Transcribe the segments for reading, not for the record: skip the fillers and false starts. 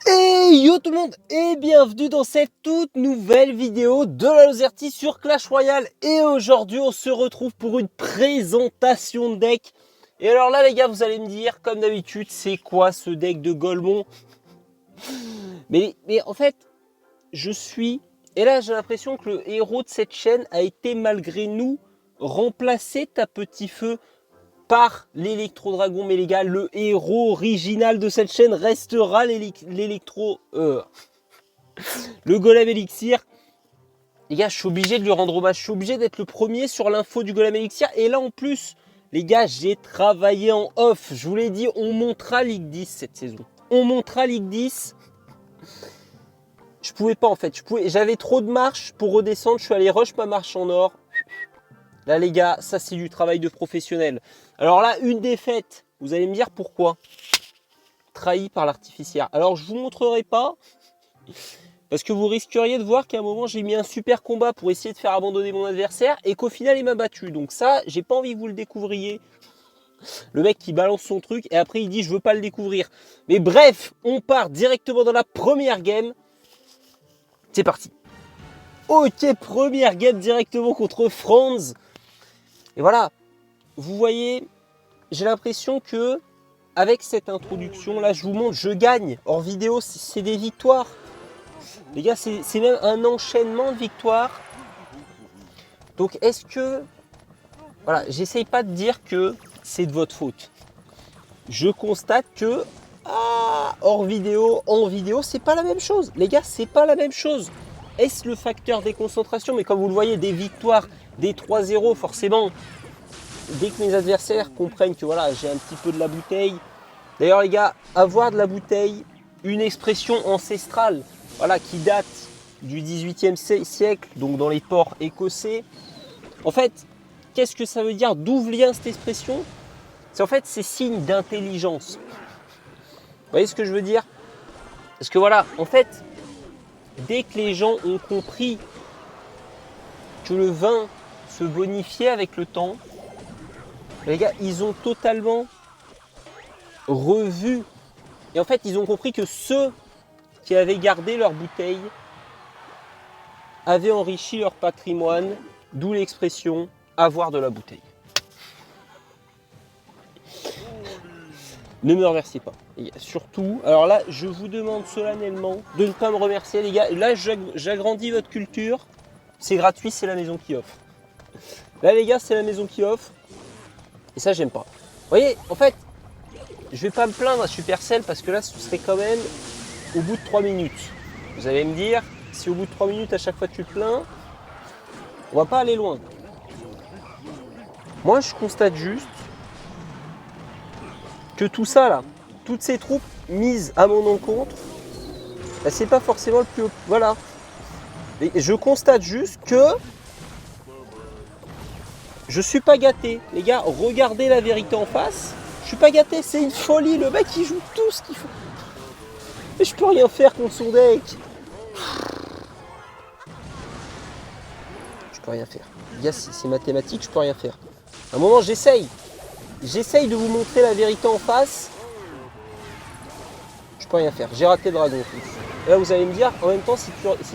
Hey yo tout le monde et bienvenue dans cette toute nouvelle vidéo de la Lozerty sur Clash Royale. Et aujourd'hui on se retrouve pour une présentation de deck. Et alors là les gars, vous allez me dire comme d'habitude, c'est quoi ce deck de Golemon? mais en fait je suis... Et là j'ai l'impression que le héros de cette chaîne a été malgré nous remplacé à petit feu par l'électro-dragon. Mais les gars, le héros original de cette chaîne restera l'électro... le golem élixir. Les gars, je suis obligé de lui rendre hommage. Je suis obligé d'être le premier sur l'info du golem élixir. Et là, en plus, les gars, j'ai travaillé en off. Je vous l'ai dit, on montera Ligue 10 cette saison. On montera Ligue 10. Je pouvais pas, en fait. J'avais trop de marche pour redescendre. Je suis allé rush ma marche en or. Là, les gars, ça, c'est du travail de professionnel. Alors là, une défaite. Vous allez me dire pourquoi. Trahi par l'artificière. Alors, je vous montrerai pas. Parce que vous risqueriez de voir qu'à un moment, j'ai mis un super combat pour essayer de faire abandonner mon adversaire. Et qu'au final, il m'a battu. Donc ça, j'ai pas envie que vous le découvriez. Le mec qui balance son truc et après, il dit, je veux pas le découvrir. Mais bref, on part directement dans la première game. C'est parti. Ok, première game directement contre Franz. Et voilà, vous voyez, j'ai l'impression que avec cette introduction, là, je vous montre, je gagne. Hors vidéo, c'est des victoires. Les gars, c'est même un enchaînement de victoires. Donc, est-ce que... Voilà, j'essaye pas de dire que c'est de votre faute. Je constate que... hors vidéo, en vidéo, c'est pas la même chose. Les gars, c'est pas la même chose. Est-ce le facteur des concentrations? Mais comme vous le voyez, des victoires, des 3-0, forcément... Dès que mes adversaires comprennent que voilà, j'ai un petit peu de la bouteille. D'ailleurs les gars, avoir de la bouteille, une expression ancestrale, voilà, qui date du 18e siècle, donc dans les ports écossais. En fait, qu'est-ce que ça veut dire? D'où vient cette expression? C'est signe d'intelligence. Vous voyez ce que je veux dire? Parce que voilà, en fait, dès que les gens ont compris que le vin se bonifiait avec le temps, les gars, ils ont totalement revu. Et en fait, ils ont compris que ceux qui avaient gardé leur bouteille avaient enrichi leur patrimoine, d'où l'expression avoir de la bouteille. Ne me remerciez pas. Et surtout, alors là, je vous demande solennellement de ne pas me remercier, les gars. Là, j'agrandis votre culture. C'est gratuit, c'est la maison qui offre. Là, les gars, c'est la maison qui offre. Et ça, j'aime pas. Vous voyez, en fait, je vais pas me plaindre à Supercell parce que là, ce serait quand même au bout de 3 minutes. Vous allez me dire, si au bout de 3 minutes, à chaque fois tu te plains, on va pas aller loin. Moi, je constate juste que tout ça, là, toutes ces troupes mises à mon encontre, bah, c'est pas forcément le plus haut. Voilà. Et je constate juste que je suis pas gâté. Les gars, regardez la vérité en face. Je suis pas gâté, c'est une folie. Le mec, il joue tout ce qu'il faut. Mais je peux rien faire contre son deck. Je peux rien faire. Les gars, c'est mathématique, je peux rien faire. À un moment, j'essaye. J'essaye de vous montrer la vérité en face. Je peux rien faire. J'ai raté le dragon en plus. Et là, vous allez me dire, en même temps, si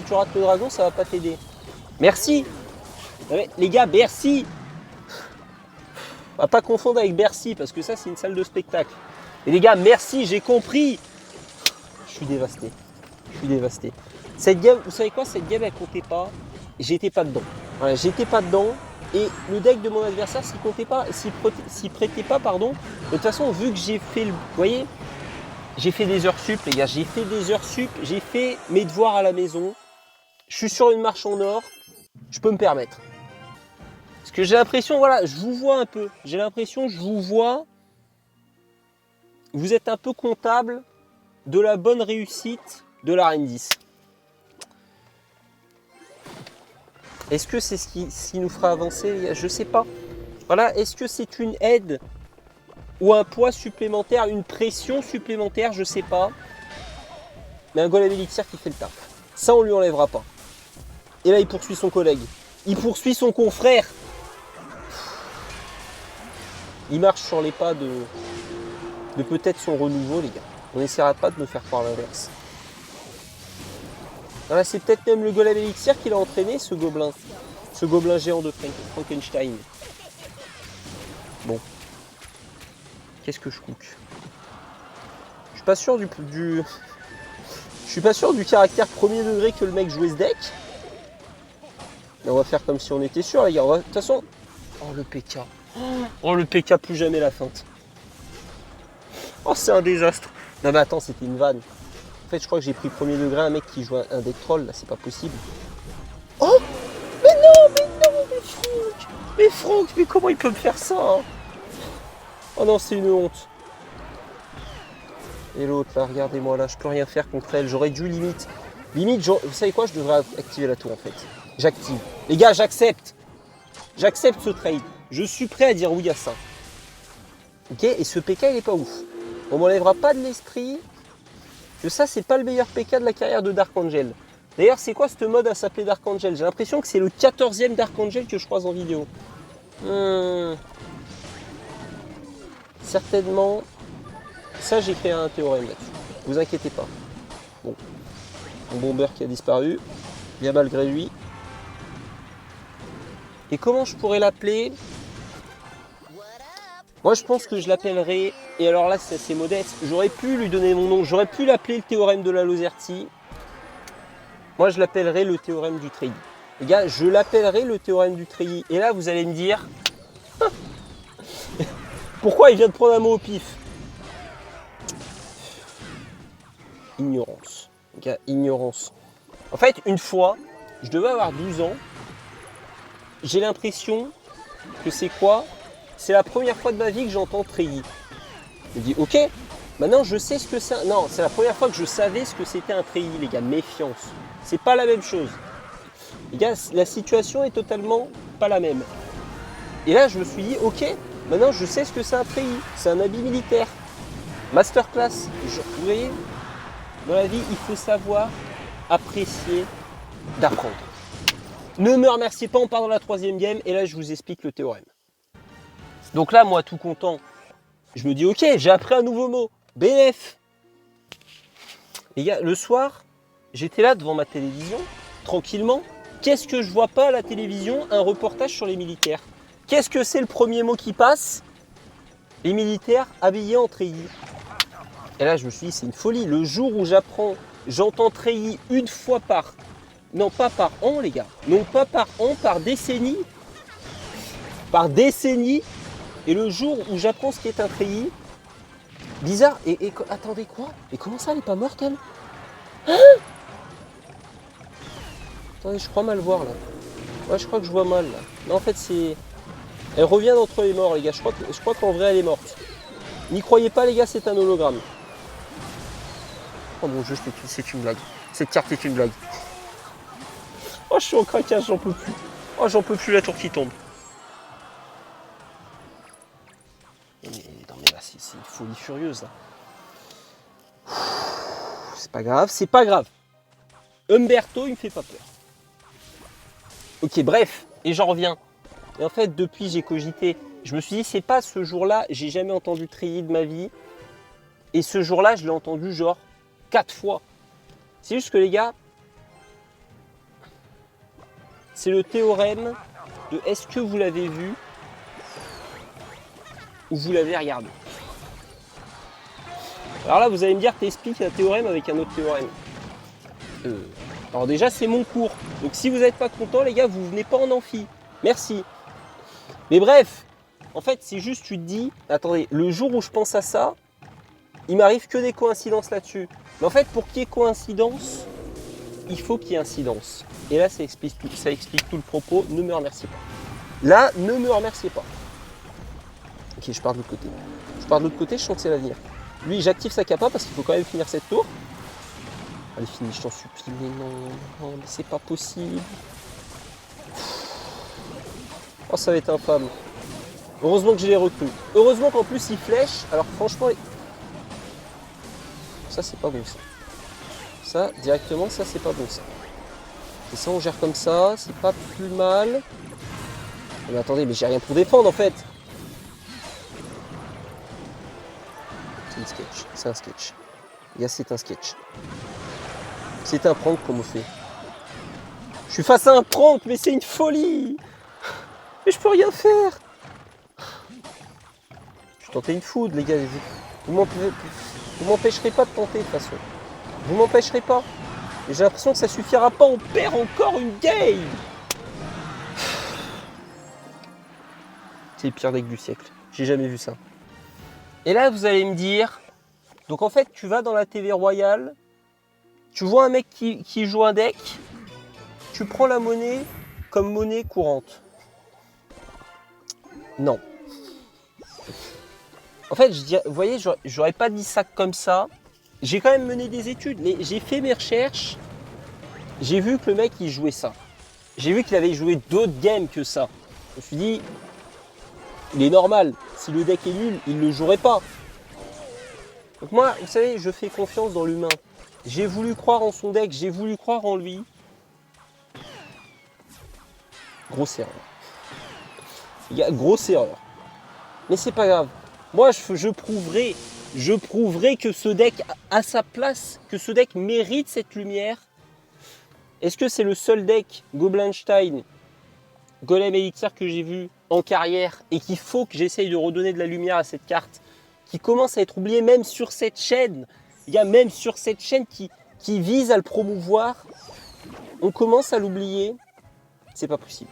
tu rates le dragon, ça va pas t'aider. Merci. Les gars, Bercy. On va pas confondre avec Bercy, parce que ça, c'est une salle de spectacle. Et les gars, merci, j'ai compris. Je suis dévasté. Je suis dévasté. Cette game, vous savez quoi? Cette game, elle comptait pas. J'étais pas dedans. Voilà, j'étais pas dedans. Et le deck de mon adversaire, s'y prêtait pas, pardon. De toute façon, vu que j'ai fait le... Vous voyez, j'ai fait des heures sup, les gars. J'ai fait des heures sup. J'ai fait mes devoirs à la maison. Je suis sur une marche en or. Je peux me permettre. Parce que j'ai l'impression, voilà, je vous vois un peu. J'ai l'impression, je vous vois. Vous êtes un peu comptable de la bonne réussite de la Reine 10. Est-ce que c'est ce qui nous fera avancer? Je ne sais pas. Voilà, est-ce que c'est une aide ou un poids supplémentaire, une pression supplémentaire? Je ne sais pas. Mais un golem élixir qui fait le taf. Ça, on ne lui enlèvera pas. Et là, il poursuit son collègue. Il poursuit son confrère. Il marche sur les pas de peut-être son renouveau, les gars. On n'essaiera pas de me faire croire l'inverse. Voilà, c'est peut-être même le golem élixir qui l'a entraîné, ce gobelin. Ce gobelin géant de Frankenstein. Bon. Qu'est-ce que je cook? Je suis pas sûr Je suis pas sûr du caractère premier degré que le mec jouait ce deck. Mais on va faire comme si on était sûr, les gars. De toute façon... Oh, le PK. Oh, le PK, plus jamais la feinte. Oh, c'est un désastre. Non, mais attends, c'était une vanne. En fait, je crois que j'ai pris premier degré un mec qui joue un deck troll. Là, c'est pas possible. Oh, mais non, mais Franck. Mais Franck, mais comment il peut me faire ça, hein? Oh non, c'est une honte. Et l'autre, là, regardez-moi, là, je peux rien faire contre elle. J'aurais dû limite... Limite, vous savez quoi? Je devrais activer la tour, en fait. J'active. Les gars, j'accepte. J'accepte ce trade. Je suis prêt à dire oui à ça. Ok? Et ce PK, il est pas ouf. On m'enlèvera pas de l'esprit que ça, c'est pas le meilleur PK de la carrière de Dark Angel. D'ailleurs, c'est quoi ce mode à s'appeler Dark Angel? J'ai l'impression que c'est le 14e Dark Angel que je croise en vidéo. Certainement... Ça, j'ai créé un théorème là-dessus. Vous inquiétez pas. Bon. Mon bomber qui a disparu. Bien malgré lui. Et comment je pourrais l'appeler? Moi, je pense que je l'appellerai... Et alors là, c'est assez modeste. J'aurais pu lui donner mon nom. J'aurais pu l'appeler le théorème de la Lozerty. Moi, je l'appellerai le théorème du treillis. Les gars, je l'appellerai le théorème du treillis. Et là, vous allez me dire... Pourquoi il vient de prendre un mot au pif? Ignorance. Les gars, ignorance. En fait, une fois, je devais avoir 12 ans. J'ai l'impression que c'est quoi? C'est la première fois de ma vie que j'entends treillis. Je me dis, ok, maintenant je sais ce que c'est. Non, c'est la première fois que je savais ce que c'était un treillis, les gars. Méfiance. C'est pas la même chose. Les gars, la situation est totalement pas la même. Et là, je me suis dit, ok, maintenant je sais ce que c'est un treillis. C'est un habit militaire. Masterclass. Vous voyez, dans la vie, il faut savoir apprécier d'apprendre. Ne me remerciez pas, on part dans la 3e game. Et là, je vous explique le théorème. Donc là, moi, tout content, je me dis, ok, j'ai appris un nouveau mot. BF. Les gars, le soir, j'étais là devant ma télévision, tranquillement. Qu'est-ce que je vois pas à la télévision? Un reportage sur les militaires. Qu'est-ce que c'est le premier mot qui passe? Les militaires habillés en treillis. Et là, je me suis dit, c'est une folie. Le jour où j'entends treillis une fois par... Non, pas par an, les gars. Non, pas par an, par décennie. Par décennie. Et le jour où j'apprends ce qu'est un treillis, bizarre, et attendez quoi? Et comment ça, elle est pas morte, elle? Hein? Attendez, je crois mal voir, là. Ouais, je crois que je vois mal, là. Non, en fait, c'est... Elle revient d'entre les morts, les gars. Je crois qu'en vrai, elle est morte. N'y croyez pas, les gars, c'est un hologramme. Oh mon Dieu, c'est une blague. Cette carte est une blague. Oh, je suis au craquage, j'en peux plus. Oh, j'en peux plus, la tour qui tombe. Non mais là, c'est une folie furieuse, là. C'est pas grave, c'est pas grave. Umberto, il me fait pas peur. Ok, bref, et j'en reviens. Et en fait, depuis, j'ai cogité. Je me suis dit, c'est pas ce jour-là, j'ai jamais entendu treillis de ma vie. Et ce jour-là, je l'ai entendu genre 4 fois. C'est juste que les gars, c'est le théorème de est-ce que vous l'avez vu ou vous l'avez regardé. Alors là, vous allez me dire, t'expliques un théorème avec un autre théorème. Alors déjà, c'est mon cours. Donc si vous n'êtes pas content, les gars, vous venez pas en amphi. Merci. Mais bref, en fait, c'est juste, tu te dis, attendez, le jour où je pense à ça, il m'arrive que des coïncidences là-dessus. Mais en fait, pour qu'il y ait coïncidence, il faut qu'il y ait incidence. Et là, ça explique tout le propos. Ne me remerciez pas. Là, ne me remerciez pas. Ok, je pars de l'autre côté. Je pars de l'autre côté, je sens que c'est l'avenir. Lui, j'active sa capa parce qu'il faut quand même finir cette tour. Allez, finis, je t'en supplie. Mais non, mais c'est pas possible. Oh, ça va être infâme. Heureusement que je l'ai recru. Heureusement qu'en plus, il flèche. Alors, franchement, ça, c'est pas bon, ça. Ça, directement, ça, c'est pas bon, ça. Et ça, on gère comme ça. C'est pas plus mal. Mais attendez, mais j'ai rien pour défendre, en fait. C'est un sketch. C'est un sketch. Les gars, c'est un sketch. C'est un prank qu'on me fait. Je suis face à un prank, mais c'est une folie. Mais je peux rien faire. Je tentais une foudre, les gars. Vous m'empêcherez pas de tenter, de toute façon. Vous m'empêcherez pas. Et j'ai l'impression que ça suffira pas. On perd encore une game. C'est le pire deck du siècle. J'ai jamais vu ça. Et là, vous allez me dire... Donc en fait, tu vas dans la TV royale. Tu vois un mec qui joue un deck. Tu prends la monnaie comme monnaie courante. Non. En fait, vous voyez, j'aurais pas dit ça comme ça. J'ai quand même mené des études. J'ai fait mes recherches. J'ai vu que le mec, il jouait ça. J'ai vu qu'il avait joué d'autres games que ça. Je me suis dit, il est normal. Si le deck est nul, il ne le jouerait pas. Donc moi, vous savez, je fais confiance dans l'humain. J'ai voulu croire en son deck, j'ai voulu croire en lui. Grosse erreur. Il y a grosse erreur. Mais c'est pas grave. Moi, je prouverai que ce deck a sa place, que ce deck mérite cette lumière. Est-ce que c'est le seul deck Goblinstein, Golem Elixir que j'ai vu en carrière et qu'il faut que j'essaye de redonner de la lumière à cette carte qui commence à être oubliée même sur cette chaîne. Il y a même sur cette chaîne qui vise à le promouvoir. On commence à l'oublier. C'est pas possible.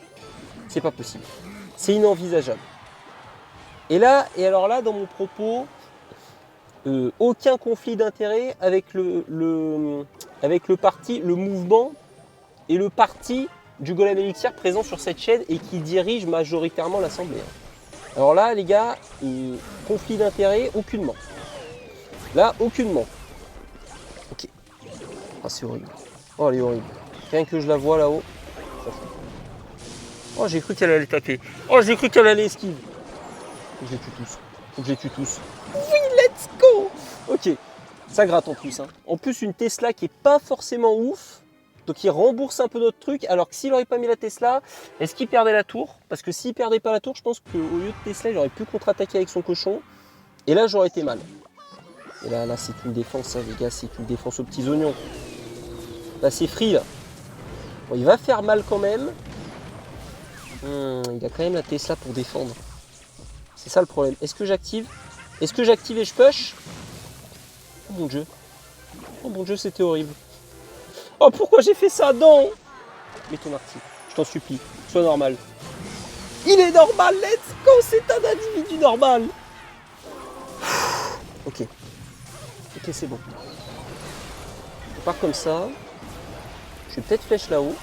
C'est pas possible. C'est inenvisageable. Et alors là, dans mon propos, aucun conflit d'intérêt avec avec le parti, le mouvement et le parti du Golem Elixir présent sur cette chaîne et qui dirige majoritairement l'Assemblée. Alors là, les gars, conflit d'intérêt, aucunement. Là, aucunement. Ok. Ah, c'est horrible. Oh, elle est horrible. Rien que je la vois là-haut. Oh, j'ai cru qu'elle allait taper. Oh, j'ai cru qu'elle allait esquive. Faut que je les tue tous. Faut que je les tue tous. Oui, let's go. Ok. Ça gratte en plus. Hein. En plus, une Tesla qui est pas forcément ouf. Donc il rembourse un peu notre truc. Alors que s'il n'aurait pas mis la Tesla, est-ce qu'il perdait la tour? Parce que s'il perdait pas la tour, je pense qu'au lieu de Tesla, il aurait pu contre-attaquer avec son cochon. Et là, j'aurais été mal. Et là c'est une défense, ça, les gars. C'est une défense aux petits oignons. Là, c'est free, là. Bon, il va faire mal quand même. Il a quand même la Tesla pour défendre. C'est ça le problème. Est-ce que j'active? Est-ce que j'active et je push? Oh mon dieu. Oh mon dieu, c'était horrible. Oh, pourquoi j'ai fait ça? Non. Mets ton article, je t'en supplie. Sois normal. Il est normal, let's go. C'est un individu normal. Ok. Ok, c'est bon. On part comme ça. Je vais peut-être flèche là-haut.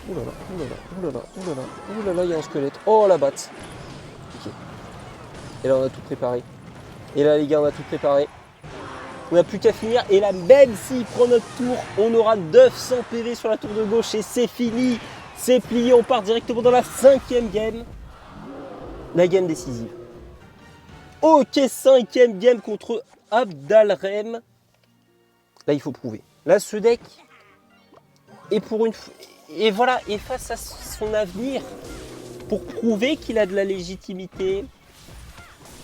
Ouh là là, ouh là là, ouh là là, ouh là là, ouh là là, il y a un squelette. Oh la batte. Ok. Et là on a tout préparé. Et là les gars, on a tout préparé. On n'a plus qu'à finir. Et là, même s'il prend notre tour, on aura 900 PV sur la tour de gauche et c'est fini. C'est plié. On part directement dans la 5e game. La game décisive. Ok, 5e game contre Abdalrem. Là, il faut prouver. Là, ce deck est pour une... Et voilà, et face à son avenir, pour prouver qu'il a de la légitimité.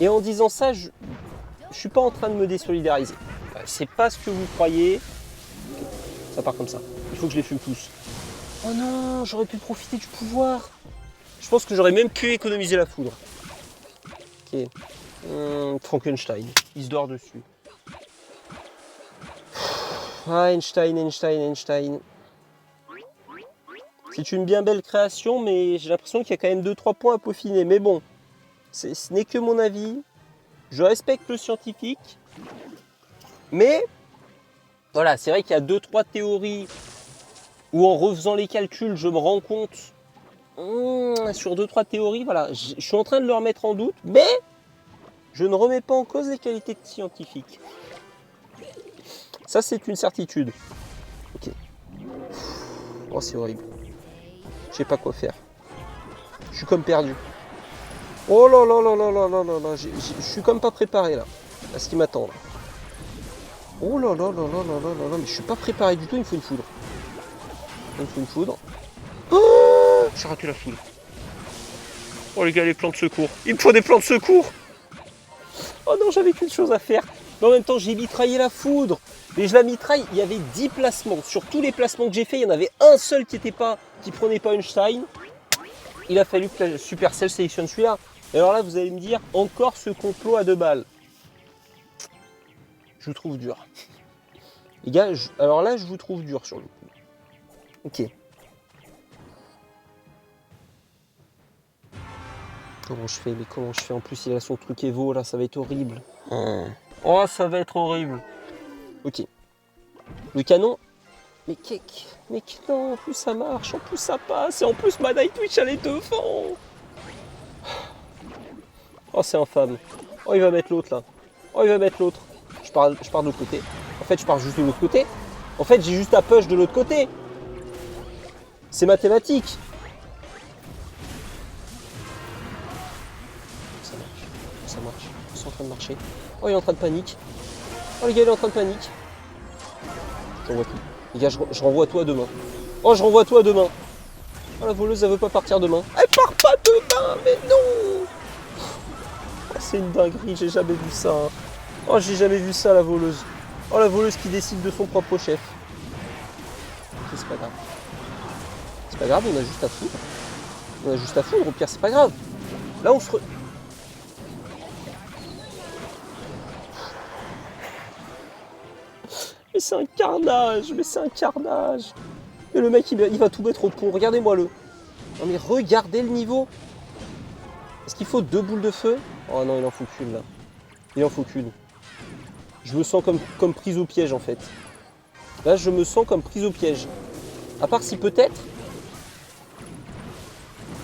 Et en disant ça, je suis pas en train de me désolidariser. C'est pas ce que vous croyez. Ça part comme ça. Il faut que je les fume tous. Oh non, j'aurais pu profiter du pouvoir. Je pense que j'aurais même pu économiser la foudre. Ok. Frankenstein. Il se dort dessus. Ah, Einstein. C'est une bien belle création, mais j'ai l'impression qu'il y a quand même 2-3 points à peaufiner. Mais bon, ce n'est que mon avis. Je respecte le scientifique. Mais, voilà, c'est vrai qu'il y a 2-3 théories où en refaisant les calculs, je me rends compte, sur 2-3 théories, voilà, je suis en train de le remettre en doute, mais je ne remets pas en cause les qualités de scientifique. Ça, c'est une certitude. Ok. Oh, c'est horrible. Je sais pas quoi faire. Je suis comme perdu. Oh là là là là là là là là. Je suis comme pas préparé là, à ce qui m'attend là. Oh là là là là là là là là, mais je suis pas préparé du tout, il me faut une foudre. Il me faut une foudre. Oh, j'ai raté la foudre. Oh les gars, les plans de secours. Il me faut des plans de secours. Oh non, j'avais qu'une chose à faire. Mais en même temps, j'ai mitraillé la foudre. Mais je la mitraille, il y avait 10 placements. Sur tous les placements que j'ai fait, il y en avait un seul qui prenait pas Einstein. Il a fallu que Supercell sélectionne celui-là. Et alors là, vous allez me dire, encore ce complot à 2 balles. Je vous trouve dur. Les gars, alors là, je vous trouve dur sur le coup. Ok. Comment je fais? Mais comment je fais? En plus, il a son truc Evo, là, ça va être horrible. Oh, ça va être horrible. Ok. Le canon. Mais non, en plus ça marche, en plus ça passe, et en plus ma Nightwish elle est devant. Oh, c'est infâme. Oh, il va mettre l'autre là. Oh, il va mettre l'autre. Je pars de l'autre côté. En fait, je pars juste de l'autre côté. En fait, j'ai juste à push de l'autre côté. C'est mathématique. Ça marche. Ça marche. C'est en train de marcher. Oh, il est en train de panique. Oh, les gars, il est en train de panique. Je renvoie tout. Les gars, je renvoie tout à demain. Oh, je renvoie tout à demain. Oh, la voleuse, elle veut pas partir demain. Elle part pas demain, mais non. Oh, c'est une dinguerie, j'ai jamais vu ça. Oh, j'ai jamais vu ça, la voleuse. Oh, la voleuse qui décide de son propre chef. Ok, c'est pas grave. C'est pas grave, on a juste à foutre. On a juste à foutre, au pire, c'est pas grave. Là, on se... Mais c'est un carnage, mais c'est un carnage. Et le mec, il va tout mettre au pont. Regardez-moi-le. Non, mais regardez le niveau. Est-ce qu'il faut 2 boules de feu? Oh non, il en faut qu'une, là. Il en faut qu'une. Je me sens comme prise au piège, en fait. Là, je me sens comme prise au piège. À part si peut-être...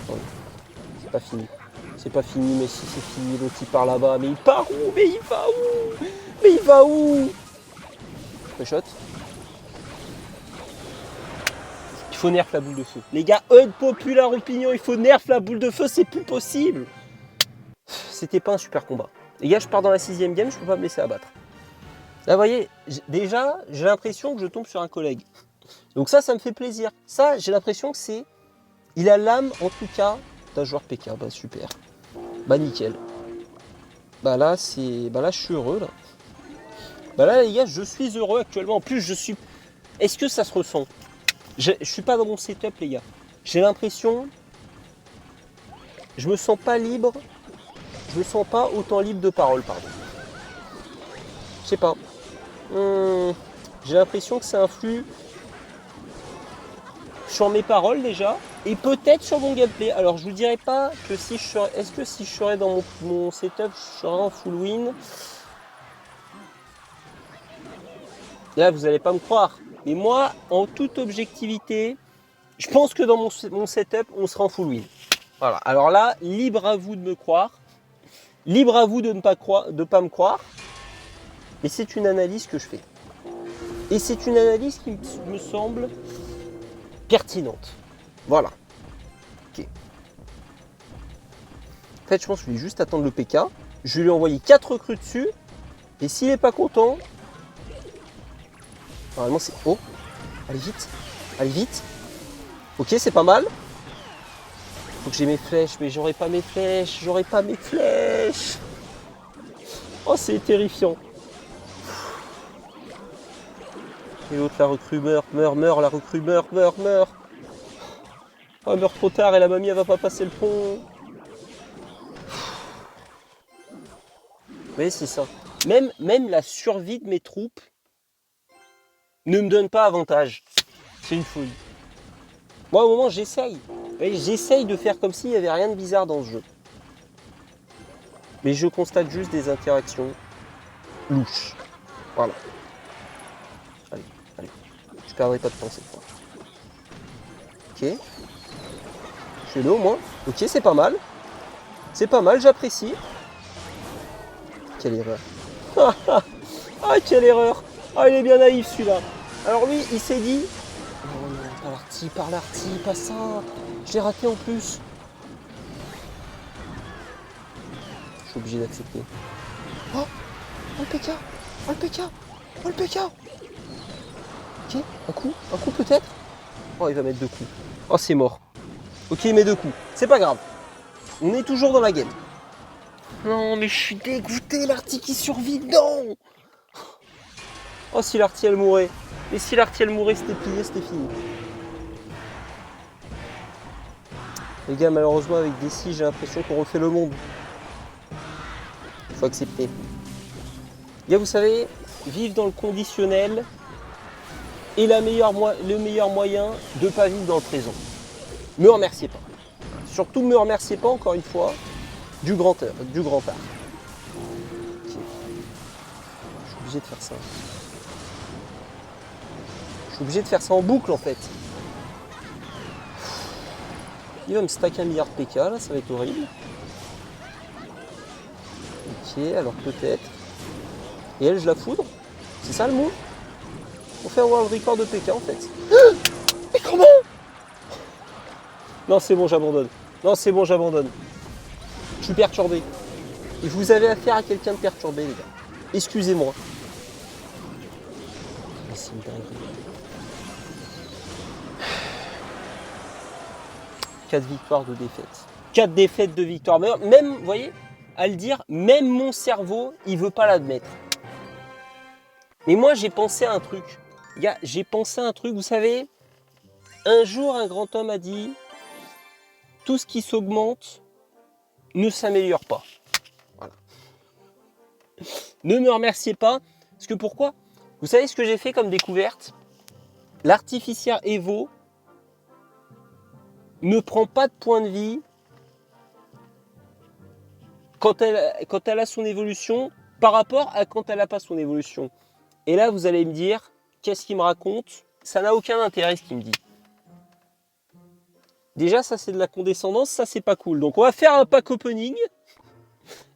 Oh, c'est pas fini. C'est pas fini, mais si c'est fini, l'autre il part là-bas. Mais il part où? Mais il va où? Mais il va où? Shot. Il faut nerf la boule de feu. Les gars, unpopular opinion, il faut nerf la boule de feu, c'est plus possible. C'était pas un super combat. Les gars, je pars dans la 6ème game, je peux pas me laisser abattre. Là, vous voyez, déjà, j'ai l'impression que je tombe sur un collègue. Donc ça me fait plaisir. Ça, j'ai l'impression que c'est... Il a l'âme, en tout cas, d'un joueur PK. Bah, super. Bah, nickel. Bah là, je suis heureux, là. Bah là, les gars, je suis heureux actuellement. En plus, je suis... Est-ce que ça se ressent? Je suis pas dans mon setup, les gars. J'ai l'impression... Je me sens pas libre. Je me sens pas autant libre de parole, pardon. Je sais pas. J'ai l'impression que ça influe sur mes paroles déjà. Et peut-être sur mon gameplay. Alors, je vous dirais pas que si je serais... Est-ce que si je serais dans mon setup, je serais en full win? Là, vous n'allez pas me croire. Mais moi, en toute objectivité, je pense que dans mon setup, on sera en full win. Voilà. Alors là, libre à vous de me croire. Libre à vous de ne pas me croire. Et c'est une analyse que je fais. Et c'est une analyse qui me semble pertinente. Voilà. Ok. En fait, je pense que je vais juste attendre le PK. Je vais lui envoyer 4 recrues dessus. Et s'il n'est pas content... Normalement, c'est... Oh, allez vite. Allez vite. Ok, c'est pas mal. Faut que j'ai mes flèches, mais j'aurai pas mes flèches. J'aurai pas mes flèches. Oh, c'est terrifiant. Et l'autre, la recrue meurt, la recrue meurt. Oh, elle meurt trop tard et la mamie, elle va pas passer le pont. Vous voyez, c'est ça. Même la survie de mes troupes ne me donne pas avantage. C'est une folie. Moi, au moment, j'essaye. J'essaye de faire comme s'il n'y avait rien de bizarre dans ce jeu. Mais je constate juste des interactions louches. Voilà. Allez. Je perdrai pas de temps cette fois. Ok. Je suis là au moins. Ok, c'est pas mal. C'est pas mal, j'apprécie. Quelle erreur. Ah, quelle erreur. Ah, il est bien naïf celui-là. Alors lui, il s'est dit... Oh non, par l'arty, pas ça. Je l'ai raté en plus. Je suis obligé d'accepter. Oh le PK. Oh le PK. Ok, un coup peut-être. Oh, il va mettre 2 coups. Oh, c'est mort. Ok, il met 2 coups. C'est pas grave. On est toujours dans la game. Non, mais je suis dégoûté, l'arty qui survit. Non. Oh, si l'artie elle mourait. Et si l'artie elle mourait, c'était plié, c'était fini. Les gars, malheureusement, avec des scies, j'ai l'impression qu'on refait le monde. Il faut accepter. Les gars, vous savez, vivre dans le conditionnel est le meilleur moyen de ne pas vivre dans le présent. Me remerciez pas. Surtout, me remerciez pas, encore une fois, du grand art. Okay. Je suis obligé de faire ça. Je suis obligé de faire ça en boucle, en fait. Il va me stack un milliard de PK, là, ça va être horrible. Ok, alors peut-être. Et elle, je la foudre. C'est ça le move? On fait un world record de PK, en fait. Mais comment? Non, c'est bon, j'abandonne. Non, c'est bon, j'abandonne. Je suis perturbé. Et vous avez affaire à quelqu'un de perturbé, les gars. Excusez-moi. C'est une dinguerie. 4 victoires, 2 défaites. 4 défaites, 2 victoires. Même, vous voyez, à le dire, même mon cerveau, il veut pas l'admettre. Mais moi, j'ai pensé à un truc. Les gars, j'ai pensé à un truc, vous savez. Un jour, un grand homme a dit, tout ce qui s'augmente ne s'améliore pas. Voilà. Ne me remerciez pas. Parce que pourquoi? Vous savez ce que j'ai fait comme découverte? L'artificière Evo ne prend pas de point de vie quand elle a son évolution par rapport à quand elle n'a pas son évolution. Et là, vous allez me dire, qu'est-ce qu'il me raconte? Ça n'a aucun intérêt ce qu'il me dit. Déjà, ça c'est de la condescendance, ça c'est pas cool. Donc on va faire un pack opening.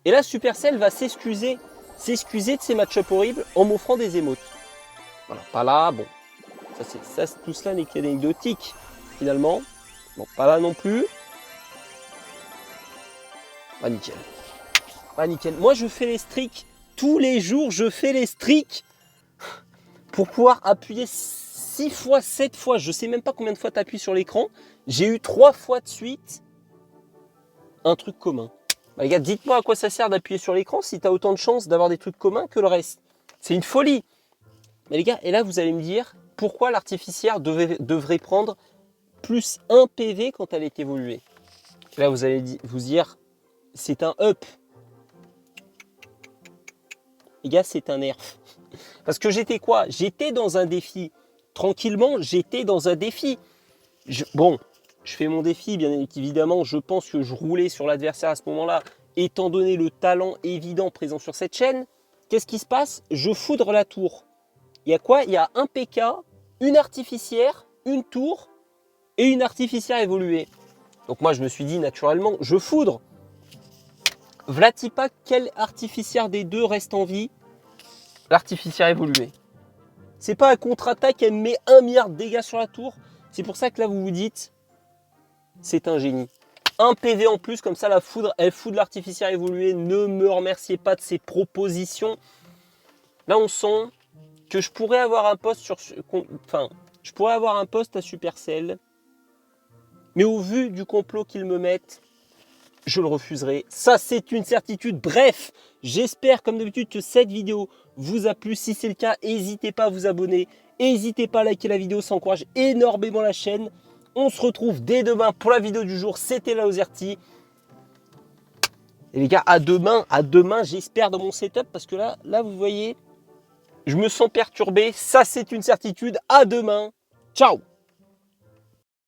Et là, Supercell va s'excuser de ces match-up horribles en m'offrant des émotes. Voilà, pas là, bon. Tout cela n'est qu'anecdotique, finalement. Bon, pas là non plus. Ah, nickel. Ah, nickel. Moi, je fais les streaks. Tous les jours, je fais les streaks pour pouvoir appuyer 6 fois, 7 fois. Je sais même pas combien de fois tu appuies sur l'écran. J'ai eu 3 fois de suite un truc commun. Bah, les gars, dites-moi à quoi ça sert d'appuyer sur l'écran si tu as autant de chances d'avoir des trucs communs que le reste. C'est une folie. Mais les gars, et là, vous allez me dire pourquoi l'artificière devrait prendre plus 1 PV quand elle est évoluée. Et là, vous allez vous dire, c'est un up. Les gars, c'est un nerf. Parce que j'étais quoi? J'étais dans un défi. Tranquillement, j'étais dans un défi. Bon, je fais mon défi, bien évidemment. Je pense que je roulais sur l'adversaire à ce moment-là, étant donné le talent évident présent sur cette chaîne. Qu'est-ce qui se passe? Je foudre la tour. Il y a quoi? Il y a un PK, une artificière, une tour et une artificière évoluée. Donc moi, je me suis dit naturellement, je foudre. Vlatipa, quelle artificière des deux reste en vie? L'artificière évoluée. C'est pas un contre-attaque, elle met 1 milliard de dégâts sur la tour. C'est pour ça que là, vous vous dites, c'est un génie. 1 PV en plus, comme ça, la foudre, elle foudre l'artificière évoluée. Ne me remerciez pas de ces propositions. Là, on sent que je pourrais avoir un poste je pourrais avoir un poste à Supercell. Mais au vu du complot qu'ils me mettent, je le refuserai. Ça, c'est une certitude. Bref, j'espère comme d'habitude que cette vidéo vous a plu. Si c'est le cas, n'hésitez pas à vous abonner. N'hésitez pas à liker la vidéo, ça encourage énormément la chaîne. On se retrouve dès demain pour la vidéo du jour. C'était Laozerty. Et les gars, à demain, j'espère dans mon setup. Parce que là, vous voyez, je me sens perturbé. Ça, c'est une certitude. À demain. Ciao.